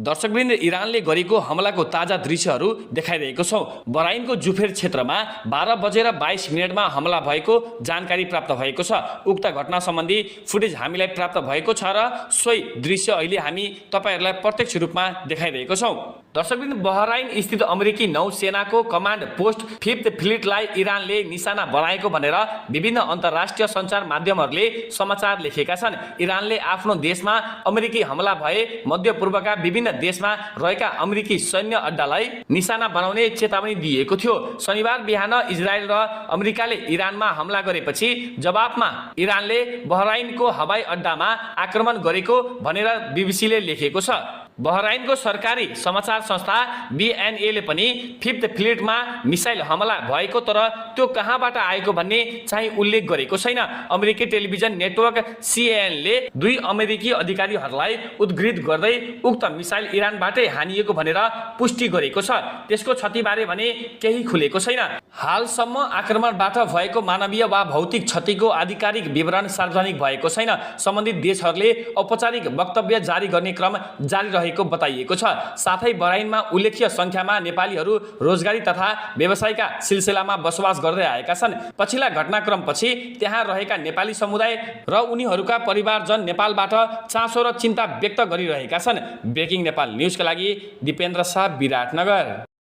दर्शकवृन्द, इरानले गरेको हमलाको ताजा दृश्यहरू देखाइरहेको छौँ। बहराइनको जुफेर क्षेत्रमा 12:22 हमला भएको जानकारी प्राप्त भएको छ। उक्त घटना सम्बन्धी फुटेज हामीलाई प्राप्त भएको छ र सोही दृश्य अहिले हामी तपाईहरूलाई प्रत्यक्ष रूपमा देखाइरहेको छौँ। दर्शकवृन्द, बहराइन स्थित अमेरिकी नौसेनाको कमान्ड पोस्ट 5th फ्लिटलाई इरानले निशाना बनाएको भनेर विभिन्न अन्तर्राष्ट्रिय सञ्चार माध्यमहरूले समाचार लेखेका छन्। इरानले आफ्नो देशमा अमेरिकी हमला भए मध्यपूर्वका विभिन्न देशमा रहेका अमेरिकी सैन्य अड्डालाई निशाना बनाउने चेतावनी दिएको थियो। शनिबार बिहान इजरायल र अमेरिकाले इरानमा हमला गरेपछि जवाफमा इरानले बहराइनको हवाई अड्डामा आक्रमण गरेको भनेर बीबीसीले लेखेको छ। बहराइनको सरकारी समाचार संस्था BNAले पनि 5th फ्लिटमा मिसाइल हमला भएको तर त्यो कहाँबाट आएको भन्ने चाहिँ उल्लेख गरेको छैन। अमेरिकी टेलिभिजन नेटवर्क CNNले 2 अमेरिकी अधिकारीहरूलाई उद्धृत गर्दै उक्त मिसाइल इरानबाटै हानिएको भनेर पुष्टि गरेको छ। त्यसको क्षतिबारे भने केही खुलेको छैन। हालसम्म आक्रमणबाट भएको मानवीय वा भौतिक क्षतिको आधिकारिक विवरण सार्वजनिक भएको छैन। सम्बन्धित देशहरूले औपचारिक वक्तव्य जारी गर्ने क्रम जारी रहेको बताइएको छ। साथै बहराइनमा उल्लेख्य संख्यामा नेपालीहरू रोजगारी तथा व्यवसायका सिलसिलामा बसोबास गर्दै आएका छन्। पछिल्ला घटनाक्रमपछि त्यहाँ रहेका नेपाली समुदाय र उनीहरूका परिवारजन नेपालबाट चासो र चिन्ता व्यक्त गरिरहेका छन्। ब्रेकिङ नेपाल न्युजका लागि दिपेन्द्र शाह, विराटनगर।